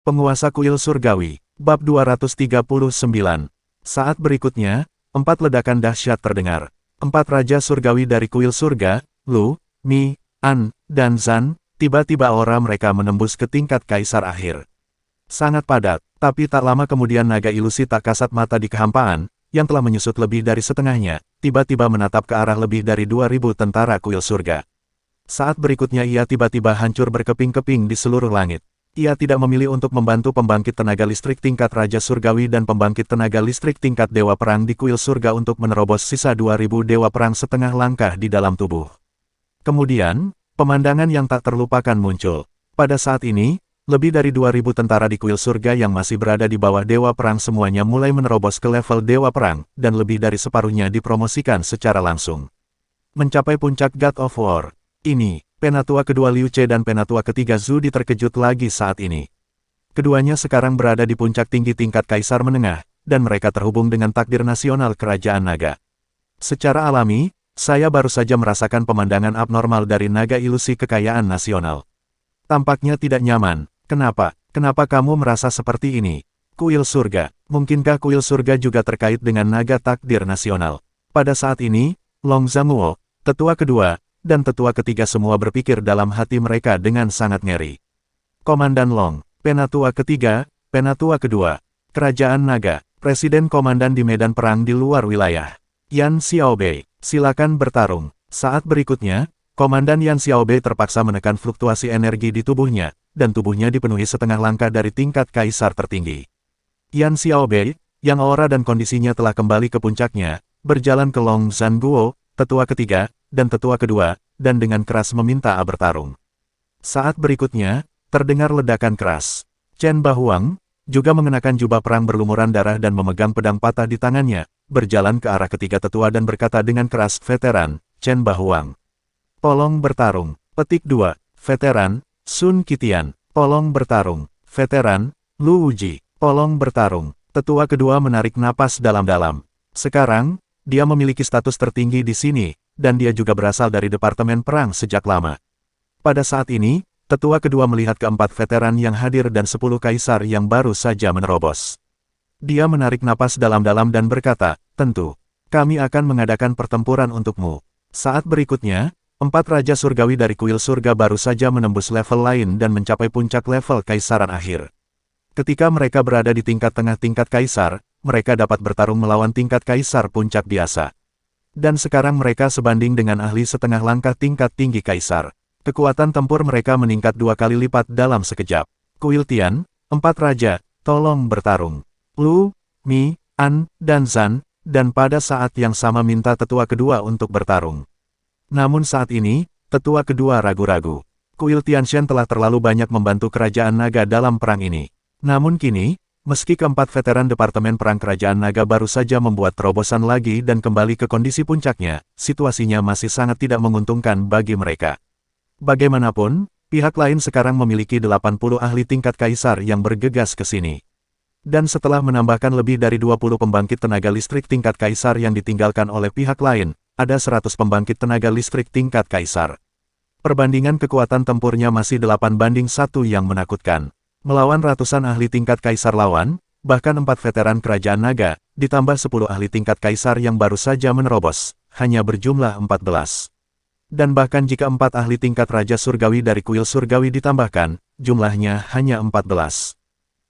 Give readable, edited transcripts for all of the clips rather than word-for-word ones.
Penguasa Kuil Surgawi, Bab 239. Saat berikutnya, 4 ledakan dahsyat terdengar. 4 Raja Surgawi dari Kuil Surga, Lu, Mi, An, dan Zan, tiba-tiba aura mereka menembus ke tingkat Kaisar akhir. Sangat padat, tapi tak lama kemudian naga ilusi tak kasat mata di kehampaan, yang telah menyusut lebih dari setengahnya, tiba-tiba menatap ke arah lebih dari 2000 tentara Kuil Surga. Saat berikutnya ia tiba-tiba hancur berkeping-keping di seluruh langit. Ia tidak memilih untuk membantu pembangkit tenaga listrik tingkat Raja Surgawi dan pembangkit tenaga listrik tingkat Dewa Perang di Kuil Surga untuk menerobos sisa 2000 Dewa Perang setengah langkah di dalam tubuh. Kemudian, pemandangan yang tak terlupakan muncul. Pada saat ini, lebih dari 2000 tentara di Kuil Surga yang masih berada di bawah Dewa Perang semuanya mulai menerobos ke level Dewa Perang, dan lebih dari separuhnya dipromosikan secara langsung. Mencapai puncak God of War. Ini, Penatua kedua Liu Ce dan Penatua ketiga Zhu Di terkejut lagi saat ini. Keduanya sekarang berada di puncak tinggi tingkat Kaisar Menengah, dan mereka terhubung dengan takdir nasional Kerajaan Naga. Secara alami, saya baru saja merasakan pemandangan abnormal dari naga ilusi kekayaan nasional. Tampaknya tidak nyaman. Kenapa? Kenapa kamu merasa seperti ini? Kuil Surga. Mungkinkah Kuil Surga juga terkait dengan naga takdir nasional? Pada saat ini, Long Zhanguo, tetua kedua, dan tetua ketiga semua berpikir dalam hati mereka dengan sangat ngeri. Komandan Long, Penatua ketiga, Penatua kedua, Kerajaan Naga, Presiden Komandan di medan perang di luar wilayah. Yan Xiaobei, silakan bertarung. Saat berikutnya, Komandan Yan Xiaobei terpaksa menekan fluktuasi energi di tubuhnya, dan tubuhnya dipenuhi setengah langkah dari tingkat Kaisar tertinggi. Yan Xiaobei, yang aura dan kondisinya telah kembali ke puncaknya, berjalan ke Long Zhanguo, tetua ketiga, dan tetua kedua, dan dengan keras meminta bertarung. Saat berikutnya, terdengar ledakan keras. Chen Bahuang, juga mengenakan jubah perang berlumuran darah dan memegang pedang patah di tangannya, berjalan ke arah ketiga tetua dan berkata dengan keras, "Veteran, Chen Bahuang. Tolong bertarung." Petik 2. Veteran, Sun Qitian. Tolong bertarung. Veteran, Lu Wuji. Tolong bertarung. Tetua kedua menarik napas dalam-dalam. Sekarang, dia memiliki status tertinggi di sini, dan dia juga berasal dari Departemen Perang sejak lama. Pada saat ini, tetua kedua melihat keempat veteran yang hadir dan 10 kaisar yang baru saja menerobos. Dia menarik napas dalam-dalam dan berkata, "Tentu, kami akan mengadakan pertempuran untukmu." Saat berikutnya, 4 Raja Surgawi dari Kuil Surga baru saja menembus level lain dan mencapai puncak level Kaisaran akhir. Ketika mereka berada di tingkat tengah tingkat Kaisar, mereka dapat bertarung melawan tingkat Kaisar puncak biasa. Dan sekarang mereka sebanding dengan ahli setengah langkah tingkat tinggi Kaisar. Kekuatan tempur mereka meningkat 2 kali lipat dalam sekejap. Kuil Tian, 4 Raja, tolong bertarung. Lu, Mi, An, dan Zan, dan pada saat yang sama minta tetua kedua untuk bertarung. Namun saat ini, tetua kedua ragu-ragu. Kuil Tianshan telah terlalu banyak membantu Kerajaan Naga dalam perang ini. Namun kini, meski keempat veteran Departemen Perang Kerajaan Naga baru saja membuat terobosan lagi dan kembali ke kondisi puncaknya, situasinya masih sangat tidak menguntungkan bagi mereka. Bagaimanapun, pihak lain sekarang memiliki 80 ahli tingkat Kaisar yang bergegas ke sini. Dan setelah menambahkan lebih dari 20 pembangkit tenaga listrik tingkat Kaisar yang ditinggalkan oleh pihak lain, ada 100 pembangkit tenaga listrik tingkat Kaisar. Perbandingan kekuatan tempurnya masih 8-1 yang menakutkan. Melawan ratusan ahli tingkat Kaisar lawan, bahkan 4 veteran Kerajaan Naga, ditambah 10 ahli tingkat Kaisar yang baru saja menerobos, hanya berjumlah 14. Dan bahkan jika 4 ahli tingkat Raja Surgawi dari Kuil Surgawi ditambahkan, jumlahnya hanya 14.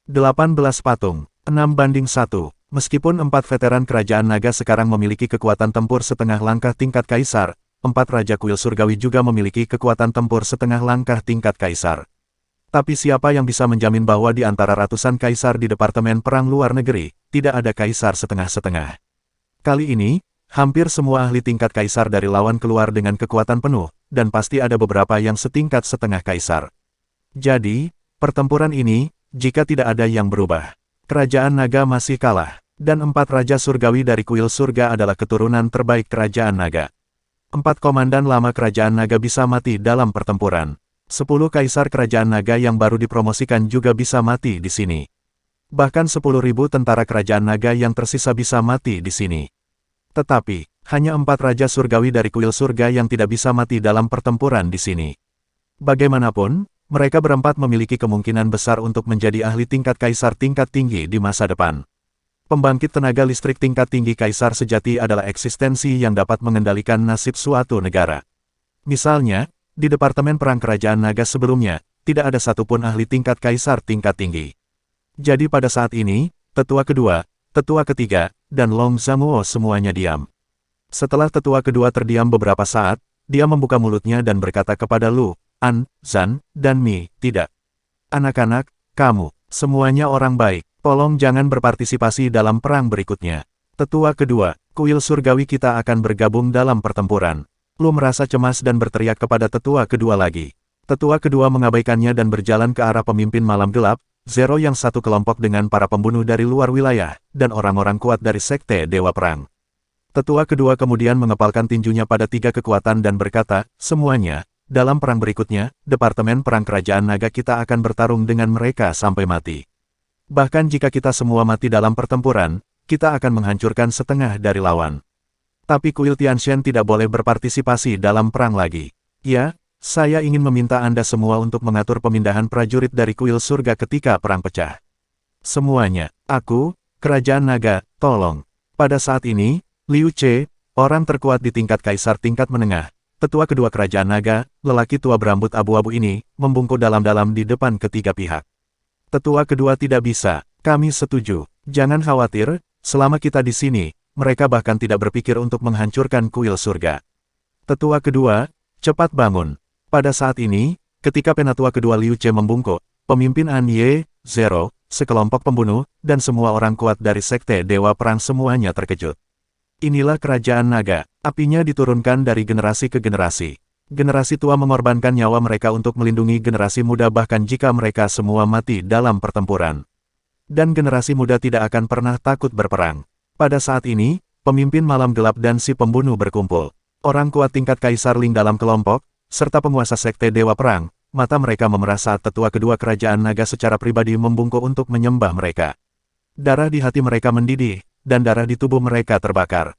18 patung, 6-1. Meskipun 4 veteran Kerajaan Naga sekarang memiliki kekuatan tempur setengah langkah tingkat Kaisar, 4 Raja Kuil Surgawi juga memiliki kekuatan tempur setengah langkah tingkat Kaisar. Tapi siapa yang bisa menjamin bahwa di antara ratusan kaisar di Departemen Perang Luar Negeri, tidak ada kaisar setengah-setengah? Kali ini, hampir semua ahli tingkat kaisar dari lawan keluar dengan kekuatan penuh, dan pasti ada beberapa yang setingkat setengah kaisar. Jadi, pertempuran ini, jika tidak ada yang berubah, Kerajaan Naga masih kalah, dan 4 Raja Surgawi dari Kuil Surga adalah keturunan terbaik Kerajaan Naga. 4 komandan lama Kerajaan Naga bisa mati dalam pertempuran. 10 kaisar Kerajaan Naga yang baru dipromosikan juga bisa mati di sini. Bahkan 10.000 tentara Kerajaan Naga yang tersisa bisa mati di sini. Tetapi, hanya 4 Raja Surgawi dari Kuil Surga yang tidak bisa mati dalam pertempuran di sini. Bagaimanapun, Mereka berempat memiliki kemungkinan besar untuk menjadi ahli tingkat kaisar tingkat tinggi di masa depan. Pembangkit tenaga listrik tingkat tinggi kaisar sejati adalah eksistensi yang dapat mengendalikan nasib suatu negara. Misalnya, di Departemen Perang Kerajaan Naga sebelumnya, tidak ada satupun ahli tingkat kaisar tingkat tinggi. Jadi pada saat ini, tetua kedua, tetua ketiga, dan Long Zhangguo semuanya diam. Setelah tetua kedua terdiam beberapa saat, dia membuka mulutnya dan berkata kepada Lu, An, Zan, dan Mi, tidak. Anak-anak, kamu, semuanya orang baik, tolong jangan berpartisipasi dalam perang berikutnya. Tetua kedua, kuil surgawi kita akan bergabung dalam pertempuran. Lu merasa cemas dan berteriak kepada tetua kedua lagi. Tetua kedua mengabaikannya dan berjalan ke arah pemimpin malam gelap, Zero yang satu kelompok dengan para pembunuh dari luar wilayah, dan orang-orang kuat dari Sekte Dewa Perang. Tetua kedua kemudian mengepalkan tinjunya pada tiga kekuatan dan berkata, semuanya, dalam perang berikutnya, Departemen Perang Kerajaan Naga kita akan bertarung dengan mereka sampai mati. Bahkan jika kita semua mati dalam pertempuran, kita akan menghancurkan setengah dari lawan. Tapi kuil Tianshan tidak boleh berpartisipasi dalam perang lagi. Ya, saya ingin meminta Anda semua untuk mengatur pemindahan prajurit dari kuil surga ketika perang pecah. Semuanya, aku, Kerajaan Naga, tolong. Pada saat ini, Liu Che, orang terkuat di tingkat kaisar tingkat menengah, tetua kedua Kerajaan Naga, lelaki tua berambut abu-abu ini, membungkuk dalam-dalam di depan ketiga pihak. Tetua kedua tidak bisa, kami setuju. Jangan khawatir, selama kita di sini, mereka bahkan tidak berpikir untuk menghancurkan kuil surga. Tetua kedua, cepat bangun. Pada saat ini, ketika penatua kedua Liu Che membungkuk, pemimpin An Ye, Zero, sekelompok pembunuh, dan semua orang kuat dari Sekte Dewa Perang semuanya terkejut. Inilah Kerajaan Naga, apinya diturunkan dari generasi ke generasi. Generasi tua mengorbankan nyawa mereka untuk melindungi generasi muda bahkan jika mereka semua mati dalam pertempuran. Dan generasi muda tidak akan pernah takut berperang. Pada saat ini, pemimpin malam gelap dan si pembunuh berkumpul. Orang kuat tingkat Kaisar Ling dalam kelompok, serta penguasa Sekte Dewa Perang, mata mereka memerah saat tetua kedua Kerajaan Naga secara pribadi membungkuk untuk menyembah mereka. Darah di hati mereka mendidih, dan darah di tubuh mereka terbakar.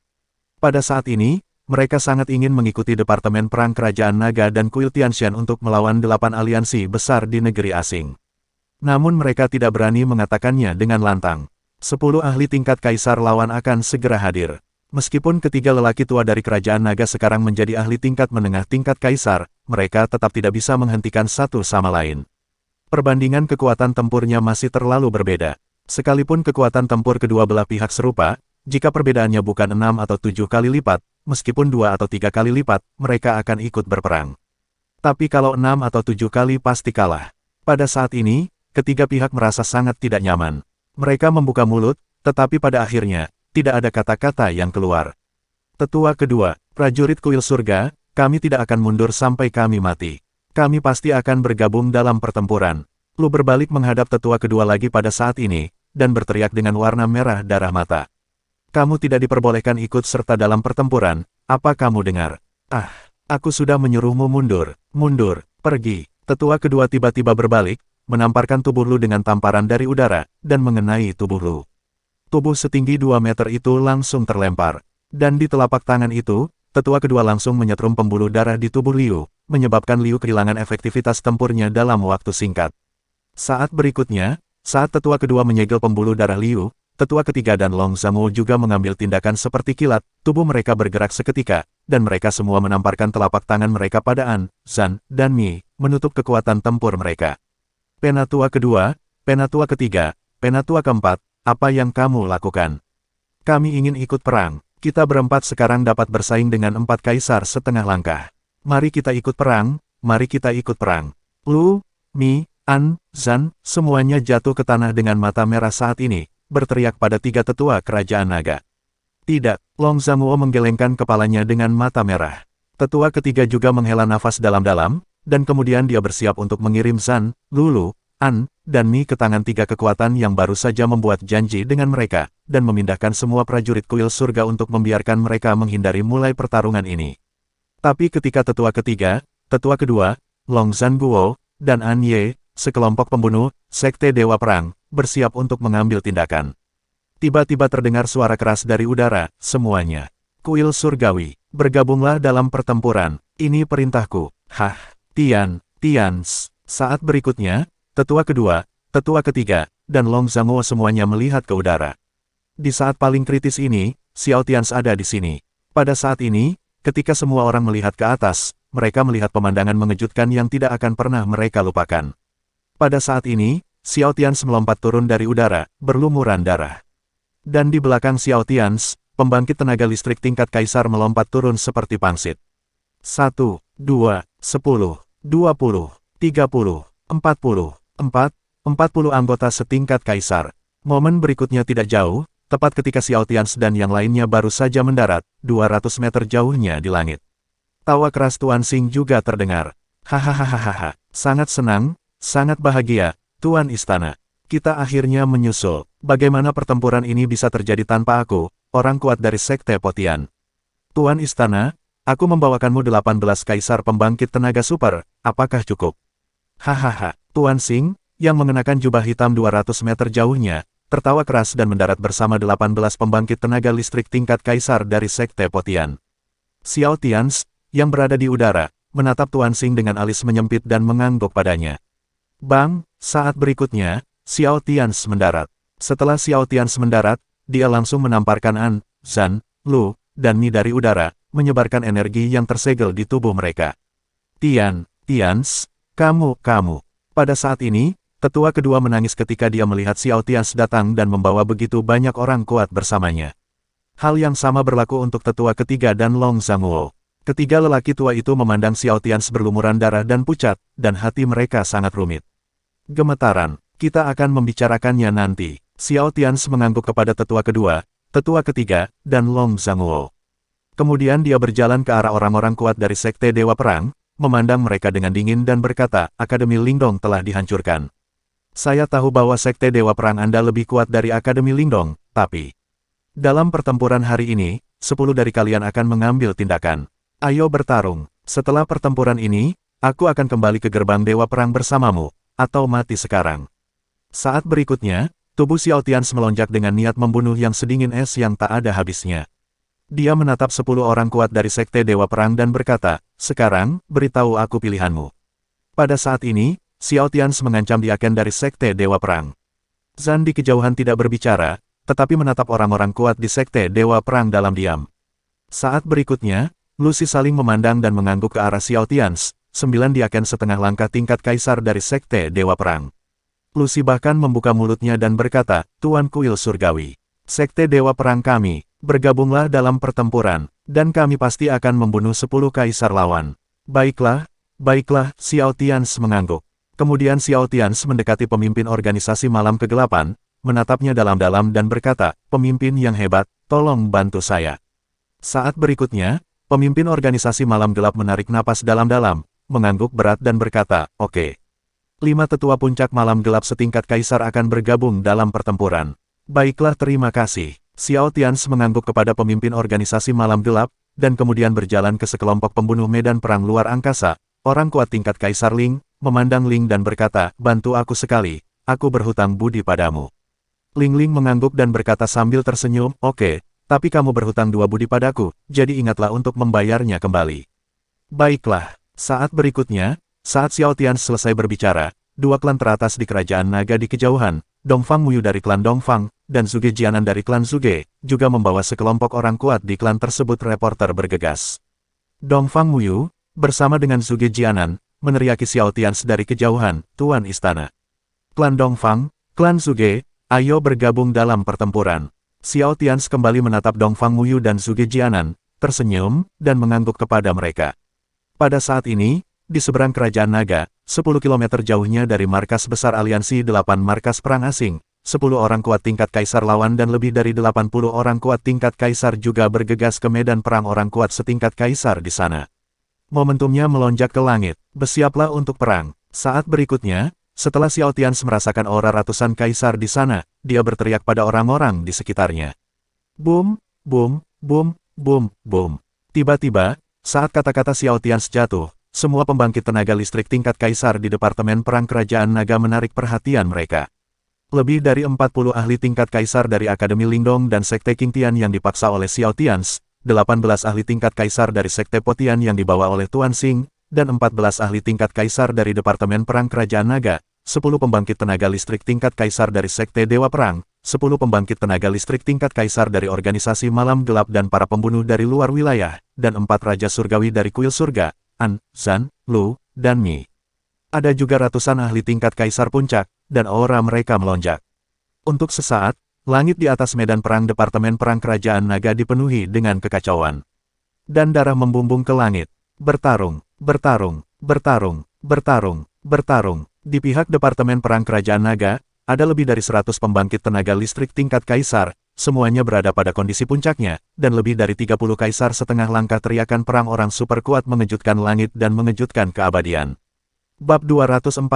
Pada saat ini, mereka sangat ingin mengikuti Departemen Perang Kerajaan Naga dan kuil Tianshan untuk melawan 8 aliansi besar di negeri asing. Namun mereka tidak berani mengatakannya dengan lantang. 10 ahli tingkat kaisar lawan akan segera hadir. Meskipun ketiga lelaki tua dari Kerajaan Naga sekarang menjadi ahli tingkat menengah tingkat kaisar, mereka tetap tidak bisa menghentikan satu sama lain. Perbandingan kekuatan tempurnya masih terlalu berbeda. Sekalipun kekuatan tempur kedua belah pihak serupa, jika perbedaannya bukan 6 atau 7 kali lipat, meskipun 2 atau 3 kali lipat, mereka akan ikut berperang. Tapi kalau 6 atau 7 kali pasti kalah. Pada saat ini, ketiga pihak merasa sangat tidak nyaman. Mereka membuka mulut, tetapi pada akhirnya, tidak ada kata-kata yang keluar. Tetua kedua, prajurit kuil surga, kami tidak akan mundur sampai kami mati. Kami pasti akan bergabung dalam pertempuran. Lu berbalik menghadap tetua kedua lagi pada saat ini, dan berteriak dengan warna merah darah mata. Kamu tidak diperbolehkan ikut serta dalam pertempuran, apa kamu dengar? Ah, aku sudah menyuruhmu mundur, mundur, pergi. Tetua kedua tiba-tiba berbalik, menamparkan tubuh Lu dengan tamparan dari udara, dan mengenai tubuh Lu. Tubuh setinggi 2 meter itu langsung terlempar. Dan di telapak tangan itu, tetua kedua langsung menyetrum pembuluh darah di tubuh Liu, menyebabkan Liu kehilangan efektivitas tempurnya dalam waktu singkat. Saat berikutnya, saat tetua kedua menyegel pembuluh darah Liu, tetua ketiga dan Long Zhangguo juga mengambil tindakan seperti kilat, tubuh mereka bergerak seketika, dan mereka semua menamparkan telapak tangan mereka pada An, Zan, dan Mi, menutup kekuatan tempur mereka. Penatua kedua, penatua ketiga, penatua keempat, apa yang kamu lakukan? Kami ingin ikut perang. Kita berempat sekarang dapat bersaing dengan 4 kaisar setengah langkah. Mari kita ikut perang, mari kita ikut perang. Lu, Mi, An, Zan, semuanya jatuh ke tanah dengan mata merah saat ini, berteriak pada tiga tetua Kerajaan Naga. Tidak, Long Zhangguo menggelengkan kepalanya dengan mata merah. Tetua ketiga juga menghela nafas dalam-dalam, dan kemudian dia bersiap untuk mengirim Zan, Lulu, An, dan Mi ke tangan tiga kekuatan yang baru saja membuat janji dengan mereka, dan memindahkan semua prajurit kuil surga untuk membiarkan mereka menghindari mulai pertarungan ini. Tapi ketika tetua ketiga, tetua kedua, Long Zhangguo, dan An Ye, sekelompok pembunuh, Sekte Dewa Perang, bersiap untuk mengambil tindakan. Tiba-tiba terdengar suara keras dari udara, semuanya. Kuil surgawi, bergabunglah dalam pertempuran, ini perintahku. Hah, Tians. Saat berikutnya, tetua kedua, tetua ketiga, dan Long Zhangguo semuanya melihat ke udara. Di saat paling kritis ini, Xiao Tians ada di sini. Pada saat ini, ketika semua orang melihat ke atas, mereka melihat pemandangan mengejutkan yang tidak akan pernah mereka lupakan. Pada saat ini, Xiao Tians melompat turun dari udara, berlumuran darah. Dan di belakang Xiao Tians, pembangkit tenaga listrik tingkat kaisar melompat turun seperti pangsit. 1, 2, 10, 20, 30, 40, 40 anggota setingkat kaisar. Momen berikutnya tidak jauh, tepat ketika Xiao Tians dan yang lainnya baru saja mendarat, 200 meter jauhnya di langit. Tawa keras Tuan Xing juga terdengar. Hahaha, sangat senang, sangat bahagia, Tuan Istana. Kita akhirnya menyusul. Bagaimana pertempuran ini bisa terjadi tanpa aku, orang kuat dari Sekte Potian? Tuan Istana, aku membawakanmu 18 kaisar pembangkit tenaga super, apakah cukup? Hahaha, Tuan Xing, yang mengenakan jubah hitam 200 meter jauhnya, tertawa keras dan mendarat bersama 18 pembangkit tenaga listrik tingkat kaisar dari Sekte Potian. Xiao Tians, yang berada di udara, menatap Tuan Xing dengan alis menyempit dan mengangguk padanya. Bang, saat berikutnya, Xiao Tians mendarat. Setelah Xiao Tians mendarat, dia langsung menamparkan An, Zhan, Lu, dan Mi dari udara, menyebarkan energi yang tersegel di tubuh mereka. Tians, kamu. Pada saat ini, tetua kedua menangis ketika dia melihat Xiao Tians datang dan membawa begitu banyak orang kuat bersamanya. Hal yang sama berlaku untuk tetua ketiga dan Long Zhangguo. Ketiga lelaki tua itu memandang Xiao Tians berlumuran darah dan pucat, dan hati mereka sangat rumit. Gemetaran, kita akan membicarakannya nanti. Xiao Tians mengangguk kepada tetua kedua, tetua ketiga, dan Long Zhangguo. Kemudian dia berjalan ke arah orang-orang kuat dari Sekte Dewa Perang, memandang mereka dengan dingin dan berkata, Akademi Lingdong telah dihancurkan. Saya tahu bahwa Sekte Dewa Perang Anda lebih kuat dari Akademi Lingdong, tapi dalam pertempuran hari ini, 10 dari kalian akan mengambil tindakan. Ayo bertarung. Setelah pertempuran ini, aku akan kembali ke gerbang Dewa Perang bersamamu, atau mati sekarang. Saat berikutnya, tubuh Xiao Tians melonjak dengan niat membunuh yang sedingin es yang tak ada habisnya. Dia menatap 10 orang kuat dari Sekte Dewa Perang dan berkata, sekarang, beritahu aku pilihanmu. Pada saat ini, Xiao Tians mengancam Diaken dari Sekte Dewa Perang. Zhan di kejauhan tidak berbicara, tetapi menatap orang-orang kuat di Sekte Dewa Perang dalam diam. Saat berikutnya, Lucy saling memandang dan mengangguk ke arah Xiao Tians, 9 Diaken setengah langkah tingkat kaisar dari Sekte Dewa Perang. Lucy bahkan membuka mulutnya dan berkata, Tuan Kuil Surgawi, Sekte Dewa Perang kami, bergabunglah dalam pertempuran, dan kami pasti akan membunuh 10 kaisar lawan. Baiklah, Xiao Tians mengangguk. Kemudian Xiao Tians mendekati pemimpin organisasi malam kegelapan, menatapnya dalam-dalam dan berkata, pemimpin yang hebat, tolong bantu saya. Saat berikutnya, pemimpin organisasi malam gelap menarik napas dalam-dalam, mengangguk berat dan berkata, oke. 5 tetua puncak malam gelap setingkat kaisar akan bergabung dalam pertempuran. Baiklah, terima kasih. Xiao Tians mengangguk kepada pemimpin organisasi malam gelap, dan kemudian berjalan ke sekelompok pembunuh medan perang luar angkasa, orang kuat tingkat Kaisar Ling, memandang Ling dan berkata, bantu aku sekali, aku berhutang budi padamu. Ling mengangguk dan berkata sambil tersenyum, oke, tapi kamu berhutang 2 budi padaku, jadi ingatlah untuk membayarnya kembali. Baiklah, saat berikutnya, saat Xiao Tians selesai berbicara, 2 klan teratas di kerajaan naga di kejauhan, Dongfang Muyu dari klan Dongfang, dan Zhuge Jianan dari klan Zhuge, juga membawa sekelompok orang kuat di klan tersebut. Reporter bergegas. Dongfang Muyu, bersama dengan Zhuge Jianan, meneriaki Xiao Tians dari kejauhan, Tuan Istana. Klan Dongfang, klan Zhuge, ayo bergabung dalam pertempuran. Xiao Tians kembali menatap Dongfang Muyu dan Zhuge Jianan, tersenyum, dan mengangguk kepada mereka. Pada saat ini, di seberang kerajaan naga, 10 km jauhnya dari markas besar aliansi 8 markas perang asing, 10 orang kuat tingkat kaisar lawan dan lebih dari 80 orang kuat tingkat kaisar juga bergegas ke medan perang orang kuat setingkat kaisar di sana. Momentumnya melonjak ke langit, bersiaplah untuk perang. Saat berikutnya, setelah Xiao Tians merasakan aura ratusan kaisar di sana, dia berteriak pada orang-orang di sekitarnya. Boom, boom, boom, boom, boom. Tiba-tiba, saat kata-kata Xiao Tians jatuh, semua pembangkit tenaga listrik tingkat kaisar di Departemen Perang Kerajaan Naga menarik perhatian mereka. Lebih dari 40 ahli tingkat kaisar dari Akademi Lingdong dan Sekte Qingtian yang dipaksa oleh Xiao Tians, 18 ahli tingkat kaisar dari Sekte Potian yang dibawa oleh Tuan Xing, dan 14 ahli tingkat kaisar dari Departemen Perang Kerajaan Naga, 10 pembangkit tenaga listrik tingkat kaisar dari Sekte Dewa Perang, 10 pembangkit tenaga listrik tingkat kaisar dari organisasi Malam Gelap dan para pembunuh dari luar wilayah, dan 4 raja surgawi dari kuil surga, An, Zan, Lu, dan Mi. Ada juga ratusan ahli tingkat kaisar puncak, dan aura mereka melonjak. Untuk sesaat, langit di atas medan perang Departemen Perang Kerajaan Naga dipenuhi dengan kekacauan. Dan darah membumbung ke langit. Bertarung, bertarung, bertarung, bertarung, bertarung. Di pihak Departemen Perang Kerajaan Naga, ada lebih dari 100 pembangkit tenaga listrik tingkat kaisar, semuanya berada pada kondisi puncaknya, dan lebih dari 30 kaisar setengah langkah teriakan perang orang super kuat mengejutkan langit dan mengejutkan keabadian. Bab 240.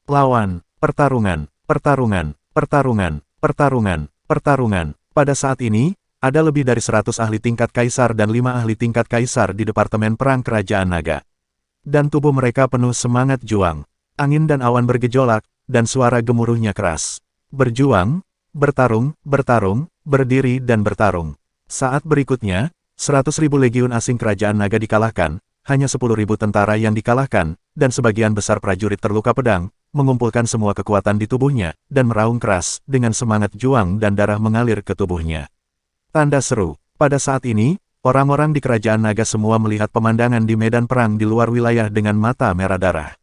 Lawan, pertarungan, pertarungan, pertarungan, pertarungan, pertarungan. Pada saat ini, ada lebih dari 100 ahli tingkat kaisar dan 5 ahli tingkat kaisar di Departemen Perang Kerajaan Naga. Dan tubuh mereka penuh semangat juang. Angin dan awan bergejolak, dan suara gemuruhnya keras. Berjuang, bertarung, bertarung, berdiri dan bertarung. Saat berikutnya, 100.000 legiun asing Kerajaan Naga dikalahkan, hanya 10.000 tentara yang dikalahkan, dan sebagian besar prajurit terluka pedang, mengumpulkan semua kekuatan di tubuhnya, dan meraung keras, dengan semangat juang dan darah mengalir ke tubuhnya. Tanda seru. Pada saat ini, orang-orang di Kerajaan Naga semua melihat pemandangan di medan perang di luar wilayah dengan mata merah darah.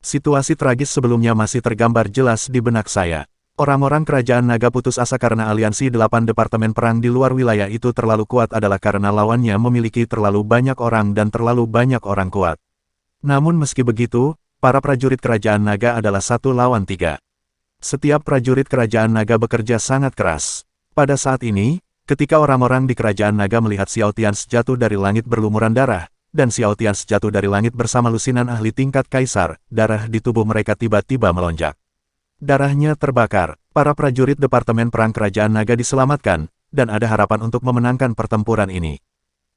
Situasi tragis sebelumnya masih tergambar jelas di benak saya. Orang-orang Kerajaan Naga putus asa karena aliansi 8 departemen perang di luar wilayah itu terlalu kuat adalah karena lawannya memiliki terlalu banyak orang dan terlalu banyak orang kuat. Namun meski begitu, para prajurit Kerajaan Naga adalah 1 lawan 3. Setiap prajurit Kerajaan Naga bekerja sangat keras. Pada saat ini, ketika orang-orang di Kerajaan Naga melihat Xiao Tians jatuh dari langit berlumuran darah, dan Xiao Tians jatuh dari langit bersama lusinan ahli tingkat kaisar, darah di tubuh mereka tiba-tiba melonjak. Darahnya terbakar, para prajurit Departemen Perang Kerajaan Naga diselamatkan, dan ada harapan untuk memenangkan pertempuran ini.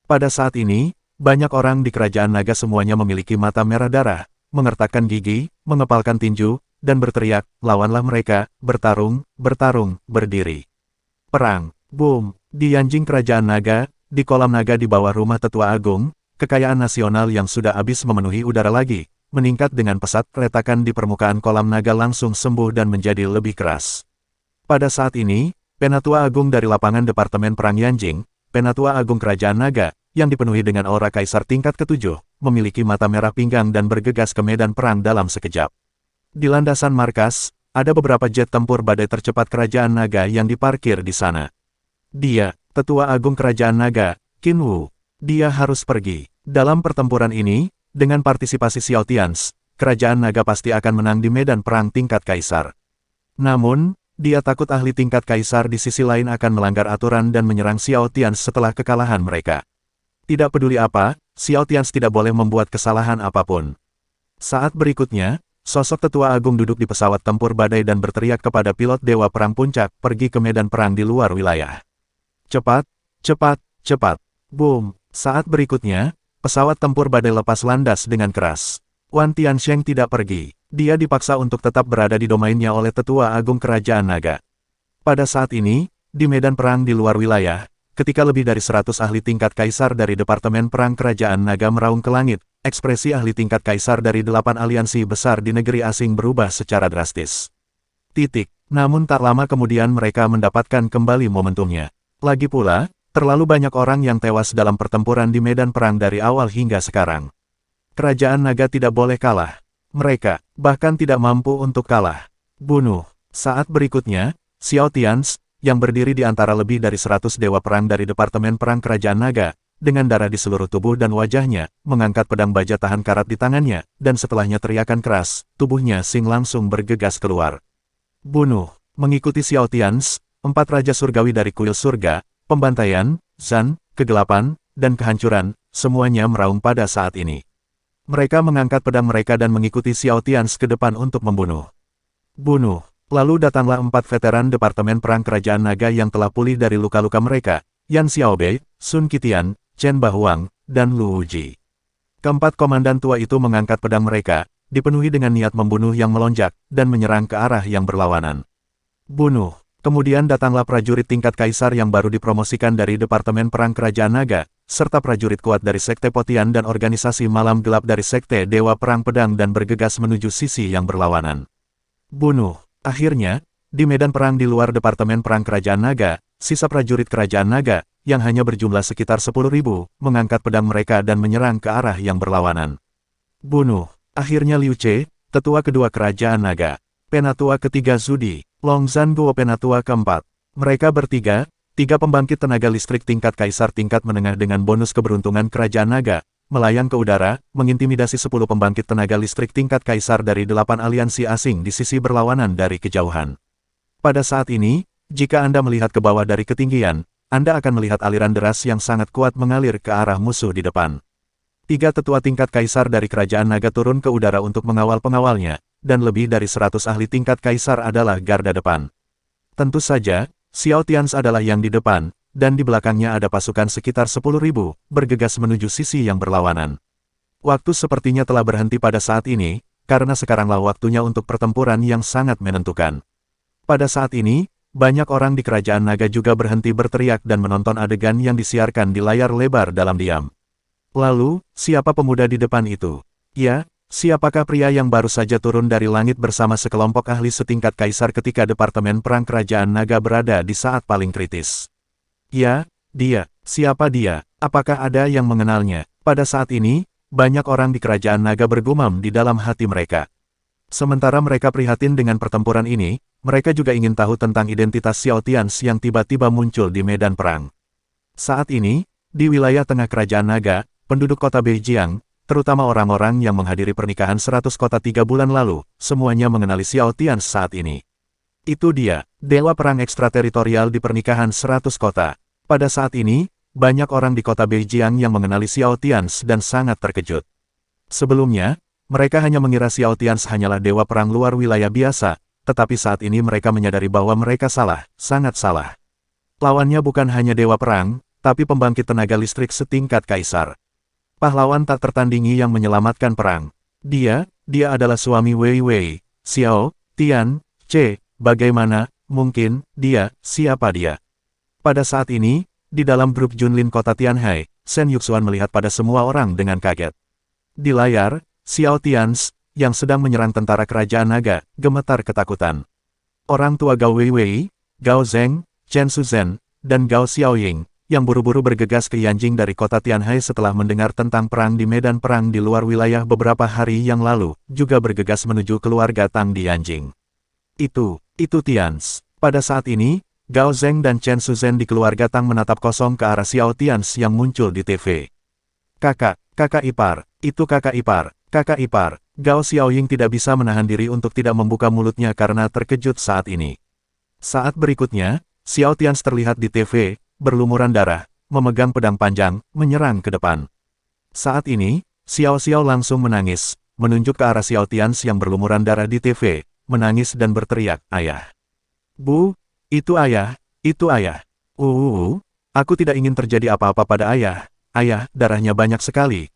Pada saat ini, banyak orang di Kerajaan Naga semuanya memiliki mata merah darah, mengertakkan gigi, mengepalkan tinju, dan berteriak, lawanlah mereka, bertarung, bertarung, berdiri. Perang, boom, di Yanjing Kerajaan Naga, di kolam naga di bawah rumah Tetua Agung, kekayaan nasional yang sudah habis memenuhi udara lagi, meningkat dengan pesat. Retakan di permukaan kolam naga langsung sembuh dan menjadi lebih keras. Pada saat ini, Penatua Agung dari lapangan Departemen Perang Yanjing, Penatua Agung Kerajaan Naga, yang dipenuhi dengan aura kaisar tingkat ke-7, memiliki mata merah pinggang dan bergegas ke medan perang dalam sekejap. Di landasan markas, ada beberapa jet tempur badai tercepat Kerajaan Naga yang diparkir di sana. Dia, Tetua Agung Kerajaan Naga, Qin Wu. Dia harus pergi. Dalam pertempuran ini, dengan partisipasi Xiao Tians, Kerajaan Naga pasti akan menang di medan perang tingkat kaisar. Namun, dia takut ahli tingkat kaisar di sisi lain akan melanggar aturan dan menyerang Xiao Tians setelah kekalahan mereka. Tidak peduli apa, Xiao Tians tidak boleh membuat kesalahan apapun. Saat berikutnya, sosok Tetua Agung duduk di pesawat tempur badai dan berteriak kepada pilot Dewa Perang Puncak, pergi ke medan perang di luar wilayah. Cepat, cepat, cepat. Boom. Saat berikutnya, pesawat tempur badai lepas landas dengan keras. Wan Tiansheng tidak pergi. Dia dipaksa untuk tetap berada di domainnya oleh Tetua Agung Kerajaan Naga. Pada saat ini, di medan perang di luar wilayah, ketika lebih dari 100 ahli tingkat kaisar dari Departemen Perang Kerajaan Naga meraung ke langit, ekspresi ahli tingkat kaisar dari 8 aliansi besar di negeri asing berubah secara drastis. Namun tak lama kemudian mereka mendapatkan kembali momentumnya. Lagi pula, terlalu banyak orang yang tewas dalam pertempuran di medan perang dari awal hingga sekarang. Kerajaan Naga tidak boleh kalah. Mereka, bahkan tidak mampu untuk kalah. Bunuh. Saat berikutnya, Xiao Tians, yang berdiri di antara lebih dari 100 dewa perang dari Departemen Perang Kerajaan Naga, dengan darah di seluruh tubuh dan wajahnya, mengangkat pedang baja tahan karat di tangannya, dan setelahnya teriakan keras, tubuhnya Sing langsung bergegas keluar. Bunuh. Mengikuti Xiao Tians, 4 raja surgawi dari kuil surga, pembantaian, Zan, kegelapan, dan kehancuran, semuanya meraung pada saat ini. Mereka mengangkat pedang mereka dan mengikuti Xiao Tians ke depan untuk membunuh. Bunuh. Lalu datanglah 4 veteran Departemen Perang Kerajaan Naga yang telah pulih dari luka-luka mereka, Yan Xiaobei, Sun Qitian, Chen Bahuang, dan Lu Wuji. Keempat komandan tua itu mengangkat pedang mereka, dipenuhi dengan niat membunuh yang melonjak, dan menyerang ke arah yang berlawanan. Bunuh. Kemudian datanglah prajurit tingkat kaisar yang baru dipromosikan dari Departemen Perang Kerajaan Naga, serta prajurit kuat dari Sekte Potian dan organisasi malam gelap dari Sekte Dewa Perang Pedang dan bergegas menuju sisi yang berlawanan. Bunuh. Akhirnya, di medan perang di luar Departemen Perang Kerajaan Naga, sisa prajurit Kerajaan Naga, yang hanya berjumlah sekitar 10.000, mengangkat pedang mereka dan menyerang ke arah yang berlawanan. Bunuh. Akhirnya Liu Ce, tetua kedua Kerajaan Naga. Penatua ketiga Zudi, Long Zanguo penatua keempat. Mereka bertiga, 3 pembangkit tenaga listrik tingkat kaisar tingkat menengah dengan bonus keberuntungan Kerajaan Naga, melayang ke udara, mengintimidasi 10 pembangkit tenaga listrik tingkat kaisar dari 8 aliansi asing di sisi berlawanan dari kejauhan. Pada saat ini, jika Anda melihat ke bawah dari ketinggian, Anda akan melihat aliran deras yang sangat kuat mengalir ke arah musuh di depan. 3 tetua tingkat kaisar dari Kerajaan Naga turun ke udara untuk mengawal pengawalnya, dan lebih dari 100 ahli tingkat kaisar adalah garda depan. Tentu saja, Xiao Tians adalah yang di depan, dan di belakangnya ada pasukan sekitar 10.000, bergegas menuju sisi yang berlawanan. Waktu sepertinya telah berhenti pada saat ini, karena sekaranglah waktunya untuk pertempuran yang sangat menentukan. Pada saat ini, banyak orang di Kerajaan Naga juga berhenti berteriak dan menonton adegan yang disiarkan di layar lebar dalam diam. Lalu, siapa pemuda di depan itu? Ya, siapakah pria yang baru saja turun dari langit bersama sekelompok ahli setingkat kaisar ketika Departemen Perang Kerajaan Naga berada di saat paling kritis? Ya, dia. Siapa dia? Apakah ada yang mengenalnya? Pada saat ini, banyak orang di Kerajaan Naga bergumam di dalam hati mereka. Sementara mereka prihatin dengan pertempuran ini, mereka juga ingin tahu tentang identitas Xiao Tians yang tiba-tiba muncul di medan perang. Saat ini, di wilayah tengah Kerajaan Naga, penduduk kota Beijiang, terutama orang-orang yang menghadiri pernikahan 100 kota 3 bulan lalu, semuanya mengenali Xiao Tians saat ini. Itu dia, dewa perang ekstrateritorial di pernikahan 100 kota. Pada saat ini, banyak orang di kota Beijiang yang mengenali Xiao Tians dan sangat terkejut. Sebelumnya, mereka hanya mengira Xiao Tians hanyalah dewa perang luar wilayah biasa, tetapi saat ini mereka menyadari bahwa mereka salah, sangat salah. Lawannya bukan hanya dewa perang, tapi pembangkit tenaga listrik setingkat kaisar. Pahlawan tak tertandingi yang menyelamatkan perang. Dia adalah suami Wei Wei, Xiao Tian Ce. Bagaimana, mungkin, siapa dia? Pada saat ini, di dalam grup Junlin kota Tianhai, Shen Yuxuan melihat pada semua orang dengan kaget. Di layar, Xiao Tians, yang sedang menyerang tentara Kerajaan Naga, gemetar ketakutan. Orang tua Gao Wei Wei, Gao Zheng, Chen Shuzhen, dan Gao Xiaoying, yang buru-buru bergegas ke Yanjing dari kota Tianhai setelah mendengar tentang perang di medan perang di luar wilayah beberapa hari yang lalu, juga bergegas menuju keluarga Tang di Yanjing. Itu Tians. Pada saat ini, Gao Zheng dan Chen Shuzhen di keluarga Tang menatap kosong ke arah Xiao Tians yang muncul di TV. Kakak ipar, itu kakak ipar. Gao Xiaoying tidak bisa menahan diri untuk tidak membuka mulutnya karena terkejut saat ini. Saat berikutnya, Xiao Tians terlihat di TV, berlumuran darah, memegang pedang panjang, menyerang ke depan. Saat ini, Xiao Xiao langsung menangis, menunjuk ke arah Xiao Tians yang berlumuran darah di TV, menangis dan berteriak, "Ayah! Bu, itu ayah, itu ayah! Aku tidak ingin terjadi apa-apa pada ayah, darahnya banyak sekali,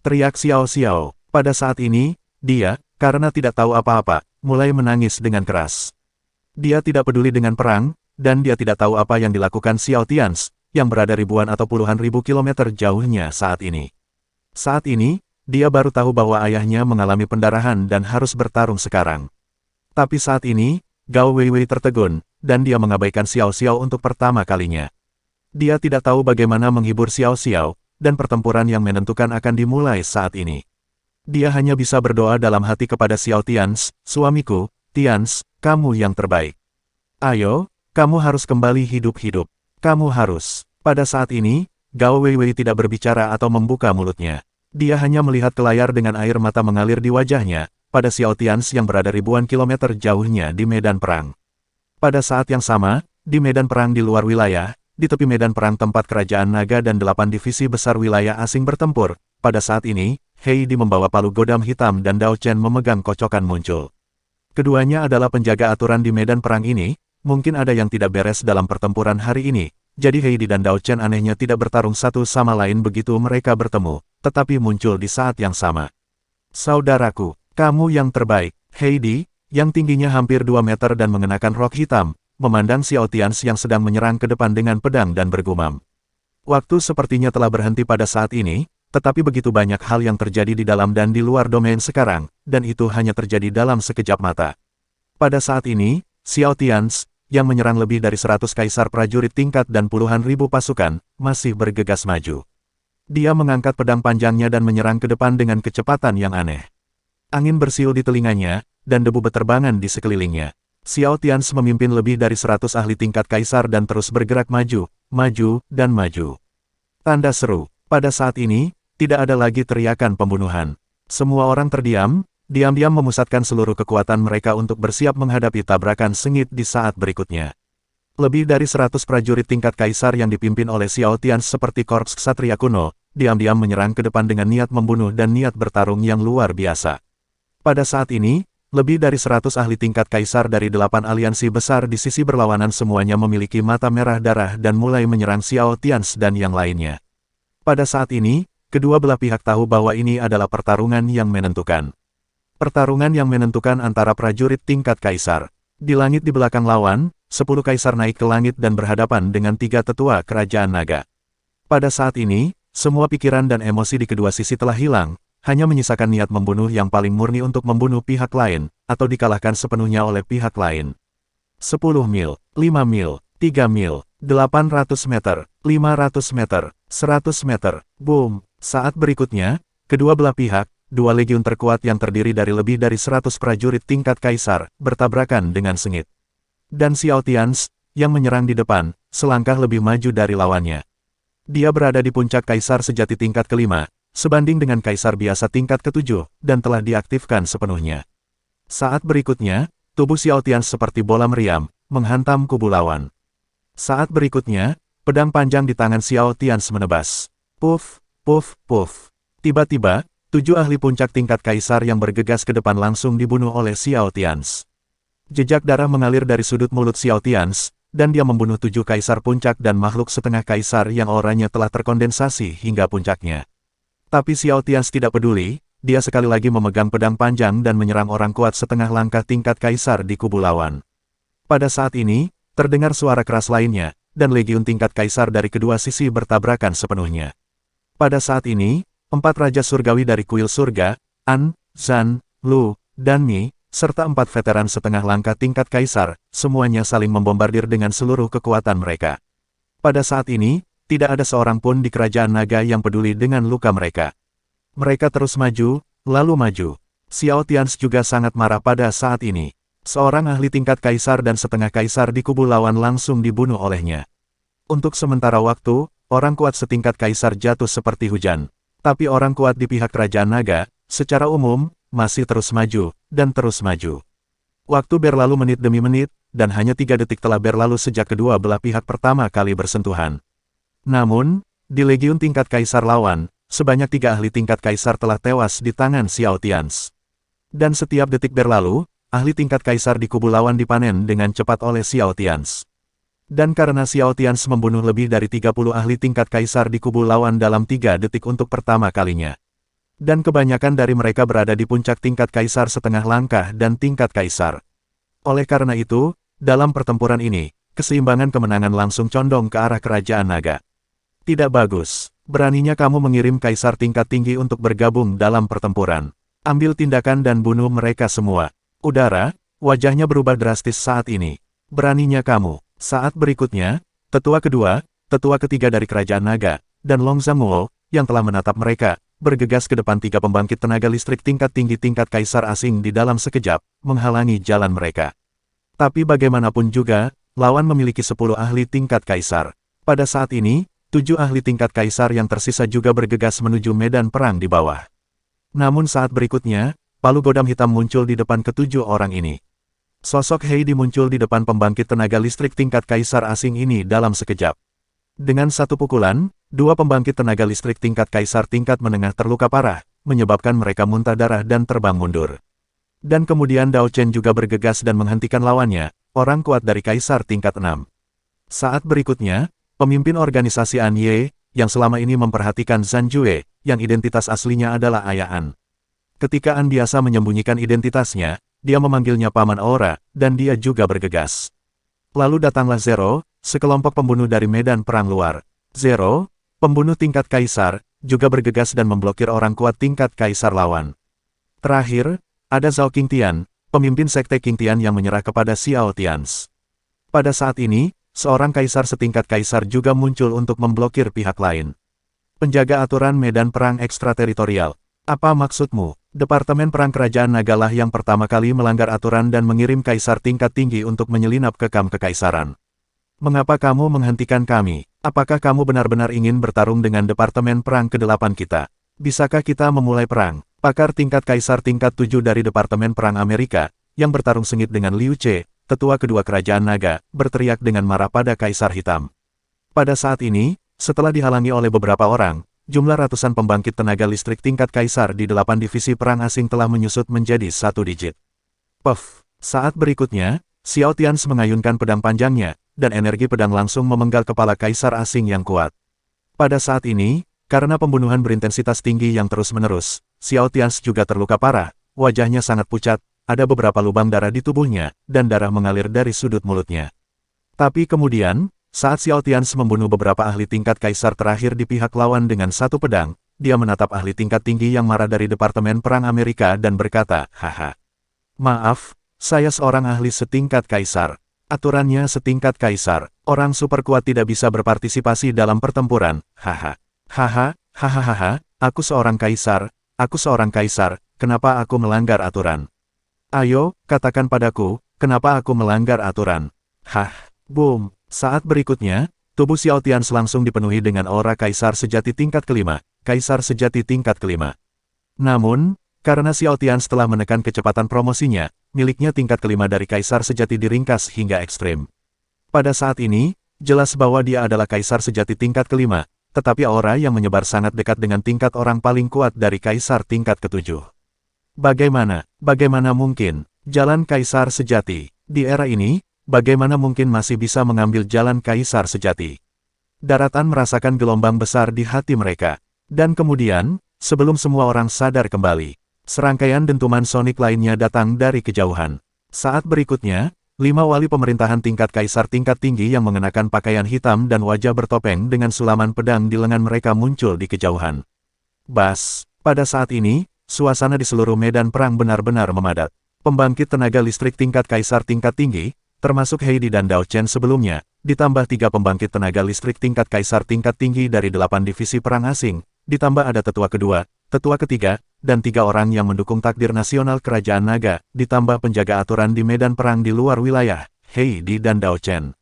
teriak Xiao Xiao. Pada saat ini, dia, karena tidak tahu apa-apa, mulai menangis dengan keras. Dia tidak peduli dengan perang, dan dia tidak tahu apa yang dilakukan Xiao Tians, yang berada ribuan atau puluhan ribu kilometer jauhnya saat ini. Saat ini, dia baru tahu bahwa ayahnya mengalami pendarahan dan harus bertarung sekarang. Tapi saat ini, Gao Weiwei tertegun, dan dia mengabaikan Xiao Xiao untuk pertama kalinya. Dia tidak tahu bagaimana menghibur Xiao Xiao, dan pertempuran yang menentukan akan dimulai saat ini. Dia hanya bisa berdoa dalam hati kepada Xiao Tians, "Suamiku, Tians, kamu yang terbaik. Ayo, kamu harus kembali hidup-hidup. Kamu harus." Pada saat ini, Gao Weiwei tidak berbicara atau membuka mulutnya. Dia hanya melihat ke layar dengan air mata mengalir di wajahnya, pada Xiao Tians yang berada ribuan kilometer jauhnya di medan perang. Pada saat yang sama, di medan perang di luar wilayah, di tepi medan perang tempat Kerajaan Naga dan 8 divisi besar wilayah asing bertempur, pada saat ini, Heidi membawa palu godam hitam dan Dao Chen memegang kocokan muncul. Keduanya adalah penjaga aturan di medan perang ini. Mungkin ada yang tidak beres dalam pertempuran hari ini, jadi Heidi dan Dao Chen anehnya tidak bertarung satu sama lain begitu mereka bertemu, tetapi muncul di saat yang sama. "Saudaraku, kamu yang terbaik." Heidi, yang tingginya hampir 2 meter dan mengenakan rok hitam, memandang Xiao Tians yang sedang menyerang ke depan dengan pedang dan bergumam. Waktu sepertinya telah berhenti pada saat ini, tetapi begitu banyak hal yang terjadi di dalam dan di luar domain sekarang, dan itu hanya terjadi dalam sekejap mata. Pada saat ini, Xiao Tians, yang menyerang lebih dari 100 kaisar prajurit tingkat dan puluhan ribu pasukan, masih bergegas maju. Dia mengangkat pedang panjangnya dan menyerang ke depan dengan kecepatan yang aneh. Angin bersiul di telinganya, dan debu beterbangan di sekelilingnya. Xiao Tians memimpin lebih dari 100 ahli tingkat kaisar dan terus bergerak maju, dan maju. Tanda seru. Pada saat ini, tidak ada lagi teriakan pembunuhan. Semua orang terdiam, diam-diam memusatkan seluruh kekuatan mereka untuk bersiap menghadapi tabrakan sengit di saat berikutnya. Lebih dari 100 prajurit tingkat kaisar yang dipimpin oleh Xiao Tians seperti korps ksatria kuno, diam-diam menyerang ke depan dengan niat membunuh dan niat bertarung yang luar biasa. Pada saat ini, lebih dari 100 ahli tingkat kaisar dari 8 aliansi besar di sisi berlawanan semuanya memiliki mata merah darah dan mulai menyerang Xiao Tians dan yang lainnya. Pada saat ini, kedua belah pihak tahu bahwa ini adalah pertarungan yang menentukan. Pertarungan yang menentukan antara prajurit tingkat kaisar. Di langit di belakang lawan, 10 kaisar naik ke langit dan berhadapan dengan 3 tetua kerajaan naga. Pada saat ini, semua pikiran dan emosi di kedua sisi telah hilang, hanya menyisakan niat membunuh yang paling murni untuk membunuh pihak lain, atau dikalahkan sepenuhnya oleh pihak lain. 10 mil, 5 mil, 3 mil, 800 meter, 500 meter, 100 meter, boom. Saat berikutnya, kedua belah pihak, 2 legiun terkuat yang terdiri dari lebih dari 100 prajurit tingkat kaisar, bertabrakan dengan sengit. Dan Xiao Tians, yang menyerang di depan, selangkah lebih maju dari lawannya. Dia berada di puncak kaisar sejati tingkat kelima, sebanding dengan kaisar biasa tingkat ketujuh, dan telah diaktifkan sepenuhnya. Saat berikutnya, tubuh Xiao Tians seperti bola meriam, menghantam kubu lawan. Saat berikutnya, pedang panjang di tangan Xiao Tians menebas. Puff, puff, puff. Tiba-tiba, 7 ahli puncak tingkat kaisar yang bergegas ke depan langsung dibunuh oleh Xiao Tians. Jejak darah mengalir dari sudut mulut Xiao Tians, dan dia membunuh 7 kaisar puncak dan makhluk setengah kaisar yang auranya telah terkondensasi hingga puncaknya. Tapi Xiao Tians tidak peduli, dia sekali lagi memegang pedang panjang dan menyerang orang kuat setengah langkah tingkat kaisar di kubu lawan. Pada saat ini, terdengar suara keras lainnya, dan legiun tingkat kaisar dari kedua sisi bertabrakan sepenuhnya. Pada saat ini, 4 raja surgawi dari kuil surga, An, Zan, Lu, dan Mi, serta 4 veteran setengah langkah tingkat kaisar, semuanya saling membombardir dengan seluruh kekuatan mereka. Pada saat ini, tidak ada seorang pun di kerajaan naga yang peduli dengan luka mereka. Mereka terus maju, lalu maju. Xiao Tians juga sangat marah pada saat ini. Seorang ahli tingkat kaisar dan setengah kaisar di kubu lawan langsung dibunuh olehnya. Untuk sementara waktu, orang kuat setingkat kaisar jatuh seperti hujan. Tapi orang kuat di pihak kerajaan naga, secara umum, masih terus maju, dan terus maju. Waktu berlalu menit demi menit, dan hanya 3 detik telah berlalu sejak kedua belah pihak pertama kali bersentuhan. Namun, di legiun tingkat kaisar lawan, sebanyak 3 ahli tingkat kaisar telah tewas di tangan Xiao Tians. Dan setiap detik berlalu, ahli tingkat kaisar di kubu lawan dipanen dengan cepat oleh Xiao Tians. Dan karena Xiao Tians membunuh lebih dari 30 ahli tingkat kaisar di kubu lawan dalam 3 detik untuk pertama kalinya. Dan kebanyakan dari mereka berada di puncak tingkat kaisar setengah langkah dan tingkat kaisar. Oleh karena itu, dalam pertempuran ini, keseimbangan kemenangan langsung condong ke arah kerajaan naga. Tidak bagus. Beraninya kamu mengirim kaisar tingkat tinggi untuk bergabung dalam pertempuran. Ambil tindakan dan bunuh mereka semua. Udara, wajahnya berubah drastis saat ini. Beraninya kamu. Saat berikutnya, tetua kedua, tetua ketiga dari kerajaan naga, dan Long Zhangguo, yang telah menatap mereka, bergegas ke depan 3 pembangkit tenaga listrik tingkat tinggi tingkat kaisar asing di dalam sekejap, menghalangi jalan mereka. Tapi bagaimanapun juga, lawan memiliki 10 ahli tingkat kaisar. Pada saat ini, 7 ahli tingkat kaisar yang tersisa juga bergegas menuju medan perang di bawah. Namun saat berikutnya, palu godam hitam muncul di depan ke-7 orang ini. Sosok Heidi muncul di depan pembangkit tenaga listrik tingkat kaisar asing ini dalam sekejap. Dengan satu pukulan, 2 pembangkit tenaga listrik tingkat kaisar tingkat menengah terluka parah, menyebabkan mereka muntah darah dan terbang mundur. Dan kemudian Dao Chen juga bergegas dan menghentikan lawannya, orang kuat dari kaisar tingkat 6. Saat berikutnya, pemimpin organisasi An Ye, yang selama ini memperhatikan Zhan Jue, yang identitas aslinya adalah Ayah An. Ketika An biasa menyembunyikan identitasnya, dia memanggilnya Paman Aura, dan dia juga bergegas. Lalu datanglah Zero, sekelompok pembunuh dari medan perang luar. Zero, pembunuh tingkat kaisar, juga bergegas dan memblokir orang kuat tingkat kaisar lawan. Terakhir, ada Zhao Qingtian, pemimpin sekte Qingtian yang menyerah kepada Xiao Tians. Pada saat ini, seorang kaisar setingkat kaisar juga muncul untuk memblokir pihak lain. Penjaga aturan medan perang ekstrateritorial. Apa maksudmu? Departemen Perang Kerajaan Nagalah yang pertama kali melanggar aturan dan mengirim kaisar tingkat tinggi untuk menyelinap ke kamp kekaisaran. Mengapa kamu menghentikan kami? Apakah kamu benar-benar ingin bertarung dengan Departemen Perang ke-8 kita? Bisakah kita memulai perang? Pakar tingkat kaisar tingkat 7 dari Departemen Perang Amerika, yang bertarung sengit dengan Liu Che, tetua kedua kerajaan naga, berteriak dengan marah pada Kaisar Hitam. Pada saat ini, setelah dihalangi oleh beberapa orang, jumlah ratusan pembangkit tenaga listrik tingkat kaisar di 8 divisi perang asing telah menyusut menjadi 1 digit. Puff! Saat berikutnya, Xiao Tians mengayunkan pedang panjangnya, dan energi pedang langsung memenggal kepala kaisar asing yang kuat. Pada saat ini, karena pembunuhan berintensitas tinggi yang terus-menerus, Xiao Tians juga terluka parah, wajahnya sangat pucat, ada beberapa lubang darah di tubuhnya, dan darah mengalir dari sudut mulutnya. Tapi kemudian, saat Xiao Tians membunuh beberapa ahli tingkat kaisar terakhir di pihak lawan dengan satu pedang, dia menatap ahli tingkat tinggi yang marah dari Departemen Perang Amerika dan berkata, "Haha. Maaf, saya seorang ahli setingkat kaisar. Aturannya setingkat kaisar, orang super kuat tidak bisa berpartisipasi dalam pertempuran, haha. Haha, hahaha, aku seorang kaisar, kenapa aku melanggar aturan? Ayo, katakan padaku, kenapa aku melanggar aturan?" Hah, boom. Saat berikutnya, tubuh Xiao Tians langsung dipenuhi dengan aura kaisar sejati tingkat kelima, kaisar sejati tingkat kelima. Namun, karena Xiao Tians telah menekan kecepatan promosinya, miliknya tingkat kelima dari kaisar sejati diringkas hingga ekstrim. Pada saat ini, jelas bahwa dia adalah kaisar sejati tingkat kelima, tetapi aura yang menyebar sangat dekat dengan tingkat orang paling kuat dari kaisar tingkat ketujuh. Bagaimana mungkin, jalan kaisar sejati, di era ini, bagaimana mungkin masih bisa mengambil jalan kaisar sejati? Daratan merasakan gelombang besar di hati mereka. Dan kemudian, sebelum semua orang sadar kembali, serangkaian dentuman sonik lainnya datang dari kejauhan. Saat berikutnya, 5 wali pemerintahan tingkat kaisar tingkat tinggi yang mengenakan pakaian hitam dan wajah bertopeng dengan sulaman pedang di lengan mereka muncul di kejauhan. Bas, pada saat ini, suasana di seluruh medan perang benar-benar memadat. Pembangkit tenaga listrik tingkat kaisar tingkat tinggi, termasuk Heidi dan Dao Chen sebelumnya, ditambah 3 pembangkit tenaga listrik tingkat kaisar tingkat tinggi dari 8 divisi perang asing, ditambah ada tetua kedua, tetua ketiga, dan 3 orang yang mendukung takdir nasional kerajaan naga, ditambah penjaga aturan di medan perang di luar wilayah, Heidi dan Dao Chen.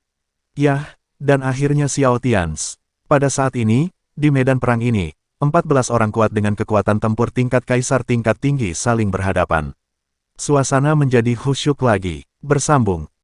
Yah, dan akhirnya Xiao Tians. Pada saat ini, di medan perang ini, 14 orang kuat dengan kekuatan tempur tingkat kaisar tingkat tinggi saling berhadapan. Suasana menjadi khusyuk lagi, bersambung.